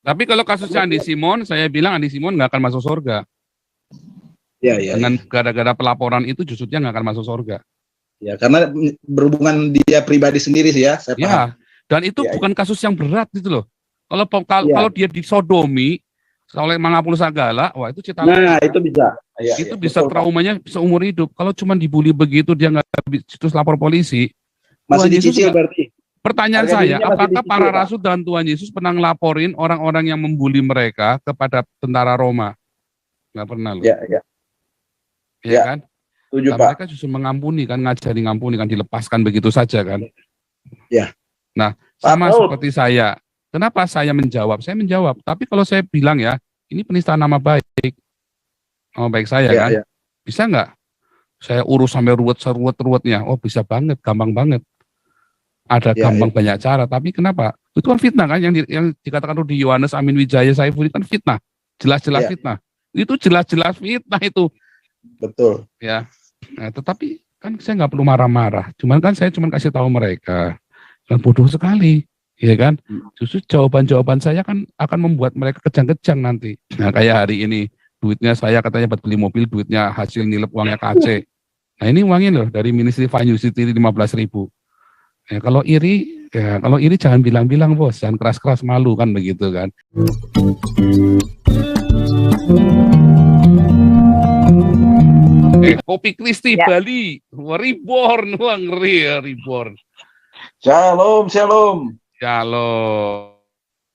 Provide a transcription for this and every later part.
Tapi kalau kasusnya Andi Simon, saya bilang Andi Simon nggak akan masuk surga. Ya, ya, Dengan ya. gara-gara pelaporan itu justru dia nggak akan masuk surga. Ya, karena berhubungan dia pribadi sendiri sih ya, saya paham. Ya, dan itu Ya, bukan kasus yang berat gitu loh. Kalau ya. dia disodomi oleh Mangapul Sagala, wah itu cita Nah, lama. itu bisa. Ya, Itu ya, bisa betul, Pak. traumanya seumur hidup. Kalau cuma dibully begitu dia nggak terus lapor polisi, Masih Tuhan Yesus dicicil nggak. berarti. Pertanyaan Harga saya, dirinya masih apakah dicicil, para Pak. rasul dan Tuhan Yesus pernah ngelaporin orang-orang yang membuli mereka kepada tentara Roma? Nggak pernah loh. Ya, ya. Iya Ya, kan? setuju, Nah, Pak. mereka justru mengampuni kan, ngajari ngampuni kan, dilepaskan begitu saja kan. Ya. Nah, Pak sama Paul. seperti saya. Kenapa saya menjawab? Saya menjawab. Tapi kalau saya bilang ya, ini penistaan nama baik. Nama baik saya Ya, kan. ya. Bisa nggak? Saya urus sampai ruwet-ruwetnya. Oh, bisa banget, gampang banget. Ada Ya, ya. gampang banyak cara. Tapi kenapa? Itu kan fitnah kan, yang dikatakan Rudi Yohanes Amin Wijaya Saiful kan fitnah. Jelas-jelas Ya, fitnah. Itu jelas-jelas fitnah itu. betul. Ya. Nah, tetapi kan saya nggak perlu marah-marah. Cuman kan saya cuma kasih tahu mereka. Dan bodoh sekali, ya kan? Justru jawaban-jawaban saya kan akan membuat mereka kejang-kejang nanti. Nah, kayak hari ini, duitnya saya katanya buat beli mobil, duitnya hasil nilep uangnya KC. Nah, ini uangnya loh dari Ministry Finance City 15.000. Ya, kalau iri jangan bilang-bilang bos, jangan keras-keras, malu kan begitu kan. Kopi Kristi Ya. Bali, reborn, wah ngeri ya, reborn. Shalom, shalom. Shalom.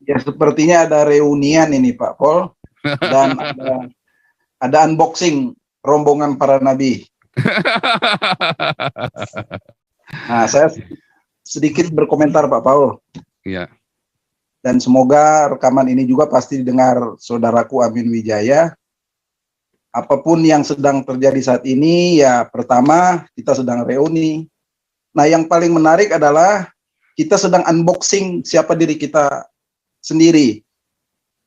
Ya, sepertinya ada reunian ini Pak Paul. Dan ada unboxing rombongan para nabi. Nah, saya sedikit berkomentar Pak Paul. Iya. Dan semoga rekaman ini juga pasti didengar saudaraku Amin Wijaya. Apapun yang sedang terjadi saat ini, ya pertama kita sedang reuni. Nah, yang paling menarik adalah kita sedang unboxing siapa diri kita sendiri.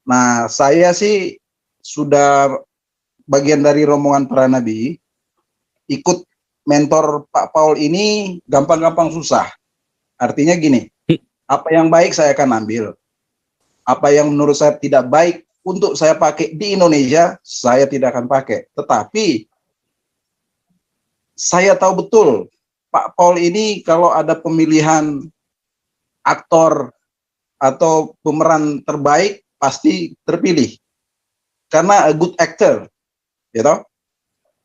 Nah, saya sih sudah bagian dari rombongan para nabi, ikut mentor Pak Paul ini gampang-gampang susah. Artinya gini, apa yang baik saya akan ambil. Apa yang menurut saya tidak baik untuk saya pakai di Indonesia, saya tidak akan pakai. Tetapi saya tahu betul Pak Paul ini kalau ada pemilihan aktor atau pemeran terbaik pasti terpilih. Karena a good actor, you know?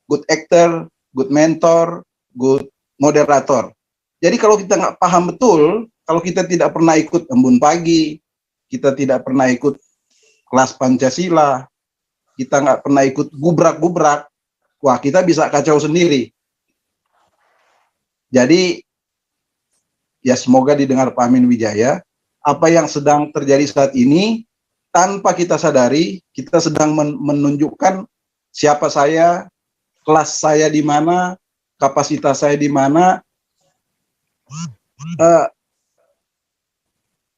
Good actor, good mentor, good moderator. Jadi kalau kita nggak paham betul, kalau kita tidak pernah ikut embun pagi, kita tidak pernah ikut kelas Pancasila, kita nggak pernah ikut gubrak-gubrak, wah kita bisa kacau sendiri. Jadi ya semoga didengar Pak Amin Wijaya, apa yang sedang terjadi saat ini, tanpa kita sadari, kita sedang menunjukkan siapa saya, kelas saya di mana, kapasitas saya di mana,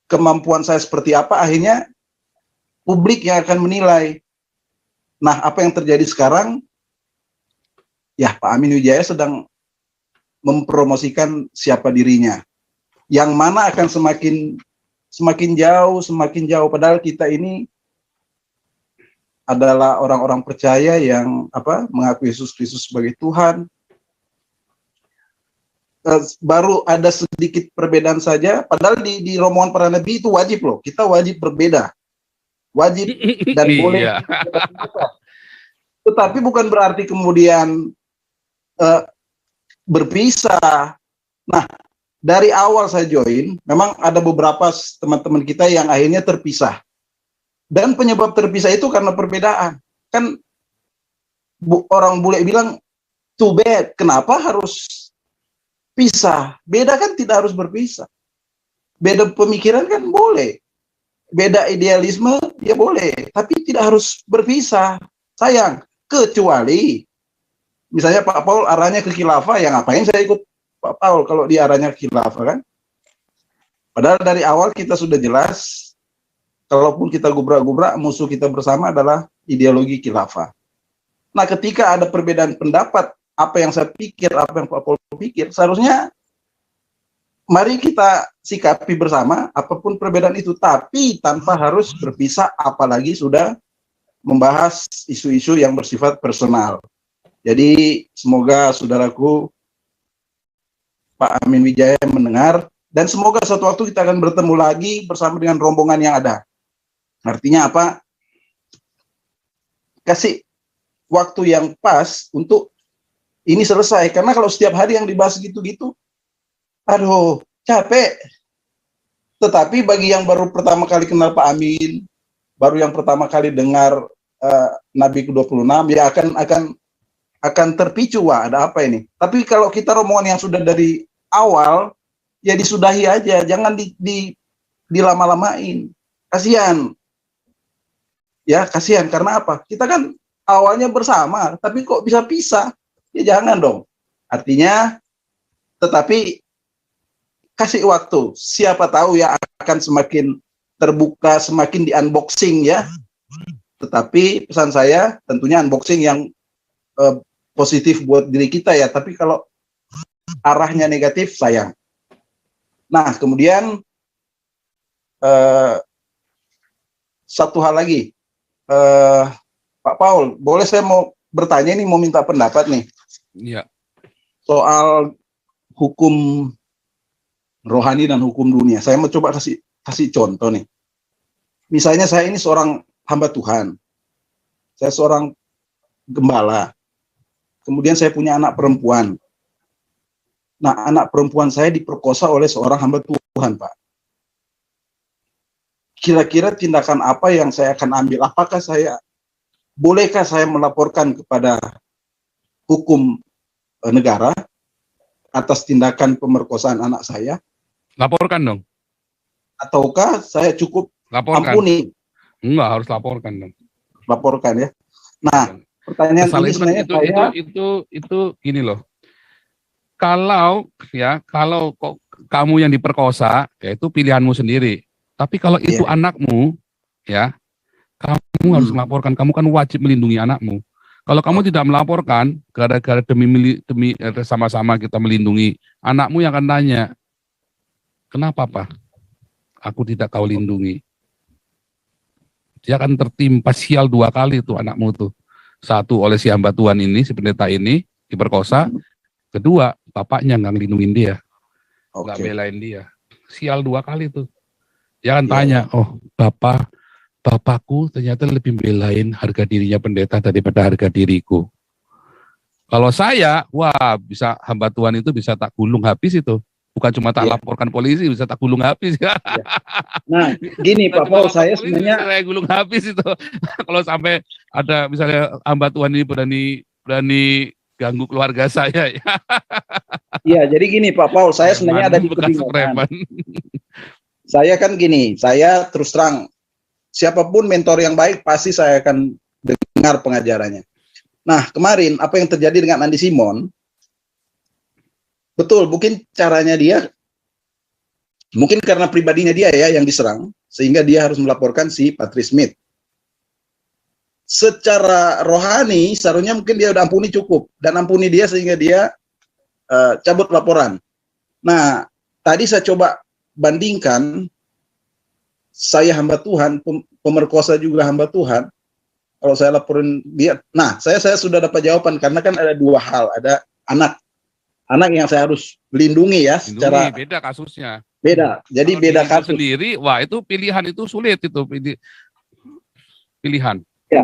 kemampuan saya seperti apa, akhirnya publik yang akan menilai. Nah, apa yang terjadi sekarang, ya Pak Amin Wijaya sedang mempromosikan siapa dirinya. Yang mana akan semakin jauh, padahal kita ini adalah orang-orang percaya yang mengakui Yesus Kristus sebagai Tuhan. Baru ada sedikit perbedaan saja, padahal di rombongan para nabi itu wajib loh, kita wajib berbeda, wajib dan boleh. Tetapi bukan berarti kemudian berpisah. Nah, dari awal saya join, memang ada beberapa teman-teman kita yang akhirnya terpisah. Dan penyebab terpisah itu karena perbedaan. Kan orang bule bilang, too bad, kenapa harus pisah? Beda kan tidak harus berpisah. Beda pemikiran kan boleh. Beda idealisme, ya boleh. Tapi tidak harus berpisah. Sayang, kecuali misalnya Pak Paul arahnya ke khilafah, yang ngapain saya ikut Pak Paul kalau di arahnya ke khilafah kan? Padahal dari awal kita sudah jelas, kalaupun kita gubrak-gubrak, musuh kita bersama adalah ideologi khilafah. Nah, ketika ada perbedaan pendapat, apa yang saya pikir, apa yang Pak Paul pikir, seharusnya mari kita sikapi bersama apapun perbedaan itu, tapi tanpa harus berpisah, apalagi sudah membahas isu-isu yang bersifat personal. Jadi semoga saudaraku Pak Amin Wijaya mendengar, dan semoga suatu waktu kita akan bertemu lagi bersama dengan rombongan yang ada. Artinya apa? Kasih waktu yang pas untuk ini selesai. Karena kalau setiap hari yang dibahas gitu-gitu, aduh, capek. Tetapi bagi yang baru pertama kali kenal Pak Amin, baru yang pertama kali dengar Nabi ke-26, ya akan terpicu, wah ada apa ini. Tapi kalau kita rombongan yang sudah dari awal, ya disudahi aja, jangan dilama-lamain. Kasihan. Ya, kasihan karena apa? Kita kan awalnya bersama, tapi kok bisa pisah? Ya jangan dong. Artinya, tetapi kasih waktu. Siapa tahu ya akan semakin terbuka, semakin di unboxing ya. Tetapi pesan saya tentunya unboxing yang positif buat diri kita ya. Tapi kalau arahnya negatif, sayang. Nah, kemudian satu hal lagi. Pak Paul, boleh saya mau bertanya nih, mau minta pendapat nih. Iya. Soal hukum rohani dan hukum dunia. Saya mau coba kasih contoh nih. Misalnya saya ini seorang hamba Tuhan. Saya seorang gembala. Kemudian saya punya anak perempuan. Nah, anak perempuan saya diperkosa oleh seorang hamba Tuhan, Pak. Kira-kira tindakan apa yang saya akan ambil? Bolehkah saya melaporkan kepada hukum negara atas tindakan pemerkosaan anak saya? Laporkan dong. Ataukah saya cukup Laporkan. ampuni? Enggak, harus laporkan dong. Laporkan ya. Nah, pertanyaan ini sebenarnya itu gini loh. Kalau kamu yang diperkosa, ya itu pilihanmu sendiri. Tapi kalau itu anakmu, ya kamu harus melaporkan. Kamu kan wajib melindungi anakmu. Kalau kamu tidak melaporkan, gara-gara demi sama-sama kita melindungi anakmu, yang akan tanya, kenapa Pak? Aku tidak kau lindungi. Dia akan tertimpa sial 2 kali tuh anakmu tuh. 1 oleh si hamba Tuhan ini, si pendeta ini diperkosa. 2, bapaknya nggak ngelindungin dia, nggak belain dia. Sial 2 kali tuh. Dia akan tanya, oh bapakku ternyata lebih belain harga dirinya pendeta daripada harga diriku. Kalau saya, wah bisa hamba Tuhan itu bisa tak gulung habis itu. Bukan cuma tak laporkan polisi, bisa tak gulung habis. Nah, gini Pak Paul, saya sebenarnya saya gulung habis itu. Kalau sampai ada misalnya hamba Tuhan ini berani ganggu keluarga saya. Iya, jadi gini Pak Paul, saya sebenarnya ada di kebingungan. Saya kan gini, saya terus terang, siapapun mentor yang baik pasti saya akan dengar pengajarannya. Nah, kemarin apa yang terjadi dengan Andi Simon, betul, mungkin caranya dia, mungkin karena pribadinya dia ya yang diserang, sehingga dia harus melaporkan si Patrice Smith. Secara rohani, seharusnya mungkin dia udah ampuni cukup, dan ampuni dia sehingga dia cabut laporan. Nah, tadi saya coba bandingkan, saya hamba Tuhan, pemerkosa juga hamba Tuhan. Kalau saya laporin dia, nah saya sudah dapat jawaban, karena kan ada 2 hal, ada anak yang saya harus lindungi ya, secara beda kasusnya. Beda, jadi kalau beda kasus sendiri. Wah, itu pilihan itu sulit itu pilihan. Ya,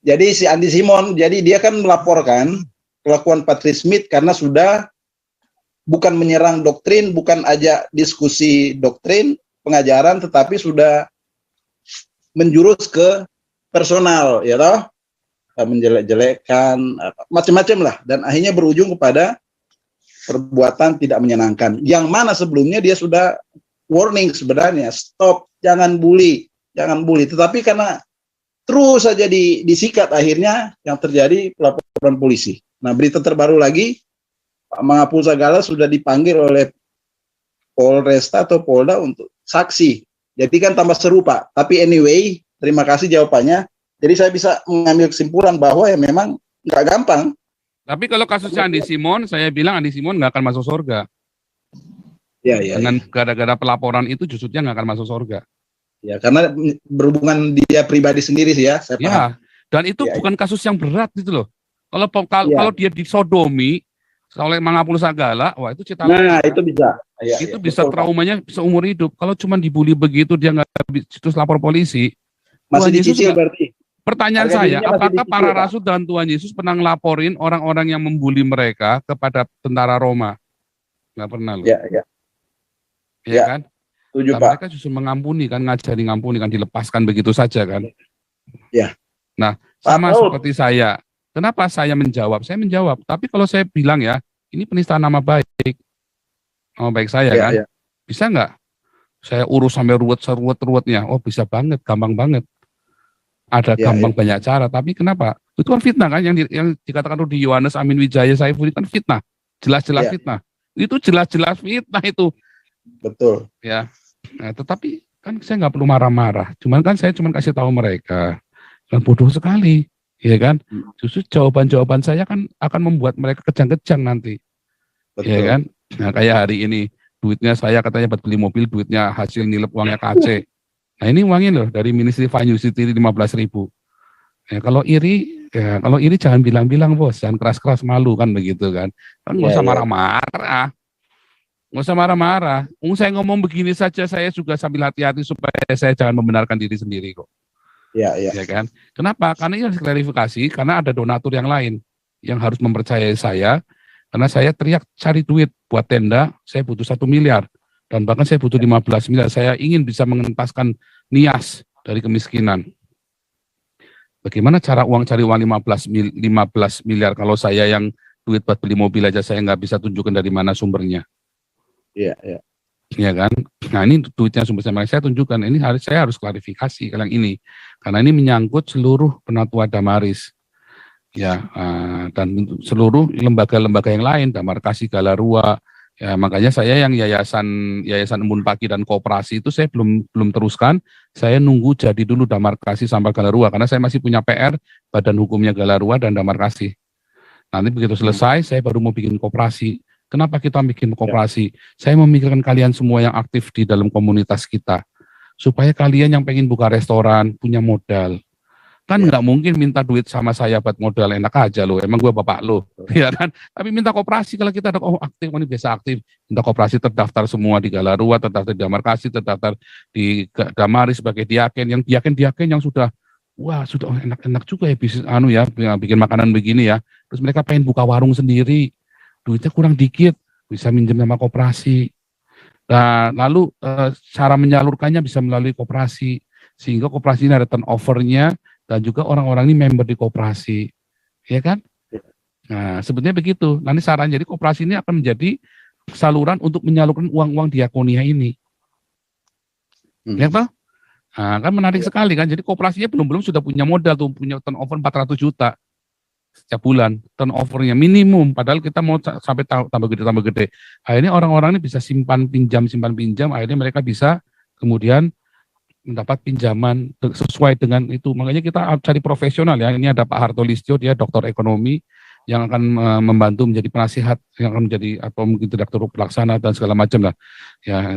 jadi si Andi Simon, jadi dia kan melaporkan kelakuan Patrice Smith karena sudah bukan menyerang doktrin, bukan aja diskusi doktrin, pengajaran, tetapi sudah menjurus ke personal, ya toh, menjelek-jelekkan, macam-macam lah, dan akhirnya berujung kepada perbuatan tidak menyenangkan. Yang mana sebelumnya dia sudah warning sebenarnya, stop, jangan bully, tetapi karena terus saja disikat, akhirnya yang terjadi pelaporan polisi. Nah, berita terbaru lagi, Pak Mangapul Sagala sudah dipanggil oleh Polresta atau Polda untuk saksi. Jadi kan tambah seru Pak. Tapi anyway, terima kasih jawabannya. Jadi saya bisa mengambil kesimpulan bahwa ya memang nggak gampang. Tapi kalau kasusnya Andi Simon, saya bilang Andi Simon nggak akan masuk surga. Ya, ya, Dengan ya. gara-gara pelaporan itu justru dia nggak akan masuk surga. Ya, karena berhubungan dia pribadi sendiri sih ya, saya paham. Ya, dan itu Ya, bukan ya. kasus yang berat gitu loh. Kalau Ya. dia disodomi oleh Mangapul Sagala, wah itu cerita Nah, lain ya. itu bisa. Ya, ya, Itu bisa betul Pak. traumanya seumur hidup. Kalau cuma dibully begitu dia nggak terus lapor polisi, Masih Tuhan Yesus dicicil nggak. berarti. Pertanyaan Harga saya, dirinya masih apakah dicicil para Pak. rasul dan Tuhan Yesus pernah ngelaporin orang-orang yang membuli mereka kepada tentara Roma? Nggak pernah loh, Ya, ya, ya ya. kan? Setuju Dan Pak. mereka justru mengampuni kan, ngajari ngampuni kan, dilepaskan begitu saja kan. Ya. Nah, Pak sama Raul. seperti saya. Kenapa saya menjawab? Saya menjawab. Tapi kalau saya bilang ya, ini penistaan nama baik saya Ya, kan. ya. Bisa nggak? Saya urus sampai ruwet-ruwetnya. Oh bisa banget, gampang banget. Ada Ya, ya. gampang banyak cara. Tapi kenapa? Itu kan fitnah kan, yang dikatakan Rudi Yohanes Amin Wijaya Saifuddin kan fitnah. Jelas-jelas Ya, fitnah. Itu jelas-jelas fitnah itu. betul. Ya. Nah, tetapi kan saya nggak perlu marah-marah. Saya cuman kasih tahu mereka. Dan bodoh sekali, ya kan? Justru jawaban-jawaban saya kan akan membuat mereka kejang-kejang nanti, ya Betul. kan? Nah, kayak hari ini, duitnya saya katanya buat beli mobil, duitnya hasil nilep uangnya KC. Nah, ini uangnya loh dari Ministry Financial 15.000. Kalau iri jangan bilang-bilang bos, jangan keras-keras malu kan begitu kan? Kan nggak Ya, usah ya. marah-marah. Nggak usah marah-marah. Saya ngomong begini saja, saya juga sambil hati-hati supaya saya jangan membenarkan diri sendiri kok. Ya, ya. Ya kan? Kenapa? Karena ini harus klarifikasi, karena ada donatur yang lain yang harus mempercayai saya, karena saya teriak cari duit buat tenda, saya butuh 1 miliar, dan bahkan saya butuh 15 miliar, saya ingin bisa mengentaskan Nias dari kemiskinan. Bagaimana cara cari uang 15 miliar kalau saya yang duit buat beli mobil aja saya nggak bisa tunjukkan dari mana sumbernya. Iya, iya. Ya kan? Nah ini duitnya sumber saya tunjukkan. Saya harus klarifikasi kalau yang ini, karena ini menyangkut seluruh Penatua Damaris, ya, dan seluruh lembaga-lembaga yang lain, Damar Kasih, Galarua. Ya, makanya saya yang yayasan Embun Pagi dan Koperasi itu saya belum teruskan. Saya nunggu jadi dulu Damar Kasih sampai Galarua, karena saya masih punya PR badan hukumnya Galarua dan Damar Kasih. Nanti begitu selesai, saya baru mau bikin koperasi. Kenapa kita bikin koperasi? Saya memikirkan kalian semua yang aktif di dalam komunitas kita, supaya kalian yang pengen buka restoran, punya modal. Kan nggak mungkin minta duit sama saya buat modal, enak aja loh, emang gue bapak lo, ya kan? Tapi minta koperasi, kalau kita ada aktif, ini biasa aktif, minta koperasi terdaftar semua di Galarua, terdaftar di Damar Kasih, terdaftar di Damaris sebagai diaken, yang diaken yang sudah, wah sudah enak-enak juga ya bisnis bikin makanan begini ya. Terus mereka pengen buka warung sendiri, duitnya kurang dikit, bisa minjem sama koperasi. Nah, lalu cara menyalurkannya bisa melalui koperasi, sehingga koperasi ini ada turnover-nya, dan juga orang-orang ini member di koperasi, ya kan? Nah, sebetulnya begitu. Nanti saran jadi koperasi ini akan menjadi saluran untuk menyalurkan uang-uang diakonia ini, ya toh? Nah, kan menarik sekali kan. Jadi koperasinya belum sudah punya modal tuh, punya turnover 400 juta setiap bulan, turnovernya minimum. Padahal kita mau sampai tambah gede. Akhirnya orang-orang ini bisa simpan pinjam. Akhirnya mereka bisa kemudian mendapat pinjaman sesuai dengan itu. Makanya kita cari profesional ya. Ini ada Pak Harto Listio, dia doktor ekonomi yang akan membantu menjadi penasihat, yang akan menjadi atau mungkin direktur pelaksana dan segala macam lah. Ya,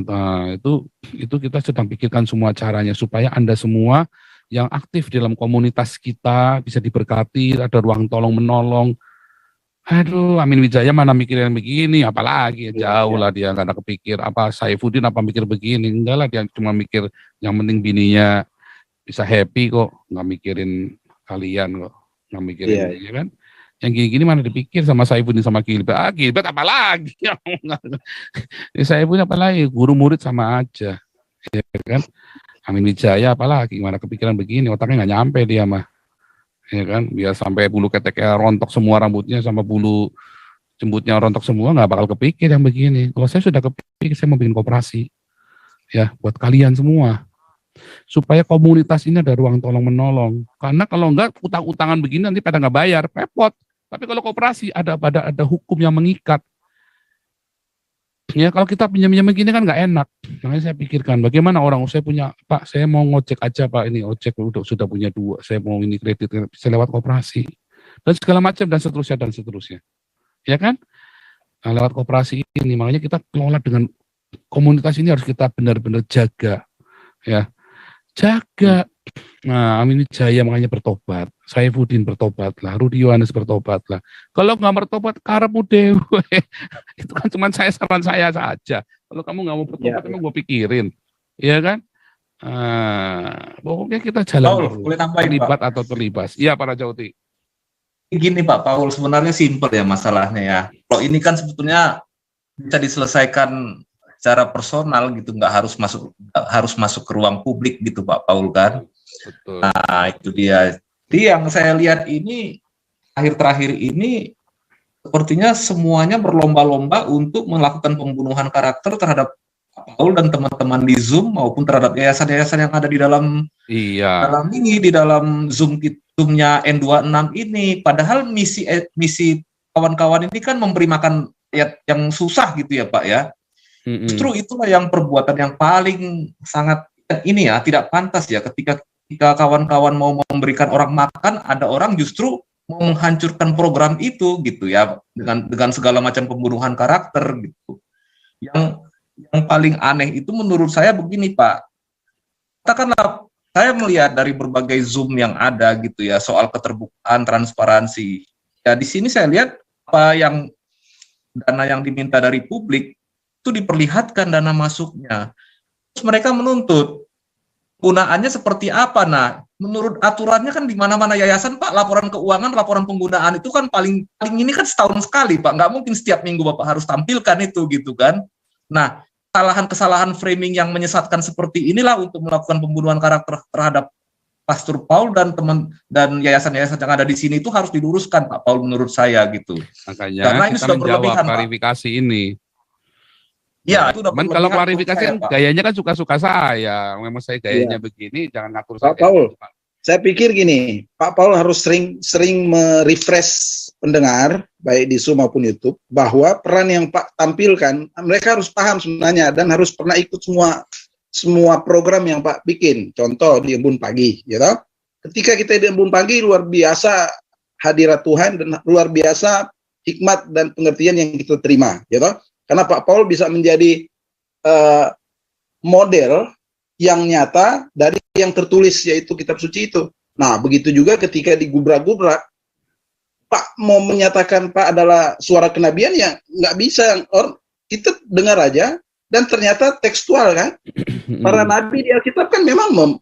itu kita sedang pikirkan semua caranya supaya Anda semua yang aktif di dalam komunitas kita bisa diberkati, ada ruang tolong menolong. Aduh, Amin Wijaya mana mikirin begini, apalagi jauh lah dia nggak ada kepikir apa Saifuddin apa mikir begini, enggak lah, dia cuma mikir yang penting bininya bisa happy kok, nggak mikirin kalian kok, nggak mikirin ya kan. Yang gini-gini mana dipikir sama Saifuddin sama Gilbert, Gilbert apalagi, Saifuddin apalagi, guru murid sama aja, ya kan. Amin Wijaya apalagi, gimana kepikiran begini, otaknya nggak nyampe dia mah. Ya kan, biar sampai bulu keteknya rontok semua rambutnya, sama bulu jembutnya rontok semua, nggak bakal kepikir yang begini. Kalau saya sudah kepikir, saya mau bikin koperasi, ya buat kalian semua, supaya komunitas ini ada ruang tolong menolong. Karena kalau enggak utang-utangan begini nanti pada nggak bayar, repot. Tapi kalau koperasi ada hukum yang mengikat. Ya kalau kita pinjam-pinjam begini kan nggak enak. Makanya saya pikirkan bagaimana orang, saya punya Pak, saya mau ngojek aja Pak, ini ojek sudah punya 2, saya mau ini kredit, saya lewat koperasi dan segala macam dan seterusnya. Ya kan? Nah, lewat koperasi ini makanya kita kelola dengan komunitas ini harus kita benar-benar jaga, ya, jaga. Nah, Amin Jaya makanya bertobat, Saifuddin bertobatlah, Rudi Yohanes bertobatlah. Kalau nggak bertobat, karepmu dewe. Itu kan cuma saran saya saja. Kalau kamu nggak mau bertobat, emang gue pikirin, ya kan? Pokoknya kita jalan Paul, terus, boleh tambahin, terlibat Pak? atau terlibas. Iya, para Jauti. Gini Pak Paul, sebenarnya simpel ya masalahnya ya. Kalau ini kan sebetulnya bisa diselesaikan secara personal gitu, nggak harus masuk ke ruang publik gitu Pak Paul kan. Betul. Nah itu dia. Jadi yang saya lihat ini terakhir ini sepertinya semuanya berlomba-lomba untuk melakukan pembunuhan karakter terhadap Pak Paul dan teman-teman di Zoom maupun terhadap yayasan-yayasan yang ada di dalam di dalam Zoom-nya N26 ini. Padahal misi kawan-kawan ini kan memberi makan rakyat yang susah gitu ya Pak ya. Justru itulah yang perbuatan yang paling sangat ini ya, tidak pantas ya, ketika kawan-kawan mau memberikan orang makan, ada orang justru mau menghancurkan program itu gitu ya, dengan segala macam pembunuhan karakter gitu. Yang paling aneh itu menurut saya begini Pak, katakanlah saya melihat dari berbagai Zoom yang ada gitu ya, soal keterbukaan, transparansi. Ya di sini saya lihat apa yang dana yang diminta dari publik itu diperlihatkan dana masuknya. Terus mereka menuntut penggunaannya seperti apa. Nah, menurut aturannya kan di mana-mana yayasan Pak, laporan keuangan, laporan penggunaan itu kan paling ini kan setahun sekali Pak. Nggak mungkin setiap minggu Bapak harus tampilkan itu gitu kan. Nah, kesalahan framing yang menyesatkan seperti inilah untuk melakukan pembunuhan karakter terhadap Pastor Paul dan yayasan-yayasan yang ada di sini itu harus diluruskan Pak Paul menurut saya gitu. Makanya karena ini kita sudah menjawab berlebihan klarifikasi Pak. Ini. Ya, itu udah cuman kalau klarifikasi kan gayanya kan suka-suka saya. Memang saya gayanya begini, jangan ngatur saya. Pak Paul, saya pikir gini, Pak Paul harus sering merefresh pendengar, baik di Zoom maupun YouTube, bahwa peran yang Pak tampilkan, mereka harus paham sebenarnya dan harus pernah ikut semua program yang Pak bikin. Contoh di Embun Pagi, gitu. Ketika kita di Embun Pagi, luar biasa hadirat Tuhan dan luar biasa hikmat dan pengertian yang kita terima, gitu. Karena Pak Paul bisa menjadi model yang nyata dari yang tertulis, yaitu kitab suci itu. Nah, begitu juga ketika digubrak-gubrak, Pak mau menyatakan Pak adalah suara kenabian, ya nggak bisa. Kita dengar aja, dan ternyata tekstual kan. Para nabi di Alkitab kan memang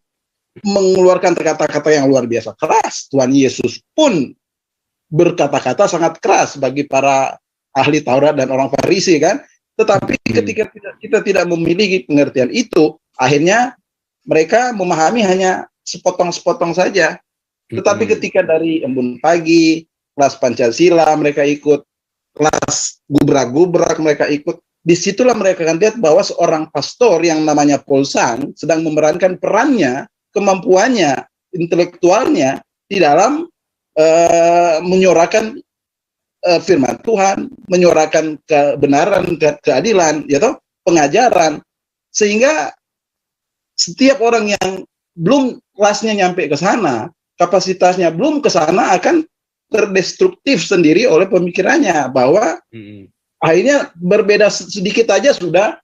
mengeluarkan kata-kata yang luar biasa keras. Tuhan Yesus pun berkata-kata sangat keras bagi para ahli Taurat dan orang Farisi kan. Tetapi ketika kita tidak memiliki pengertian itu, akhirnya mereka memahami hanya sepotong-sepotong saja. Tetapi ketika dari Embun Pagi, kelas Pancasila mereka ikut, kelas gubrak-gubrak mereka ikut, disitulah mereka akan lihat bahwa seorang pastor yang namanya Paul Sang sedang memerankan perannya, kemampuannya, intelektualnya di dalam menyuarakan firman Tuhan, menyuarakan kebenaran, keadilan, ya toh, pengajaran, sehingga setiap orang yang belum kelasnya nyampe ke sana, kapasitasnya belum ke sana, akan terdestruktif sendiri oleh pemikirannya, bahwa akhirnya berbeda sedikit aja sudah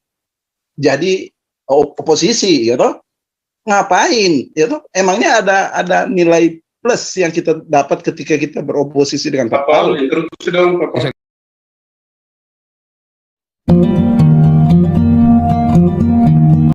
jadi oposisi, ya toh. Ngapain, ya toh? Emangnya ada nilai plus yang kita dapat ketika kita beroposisi dengan Pak Paul? Interupsi dong, Pak Paul.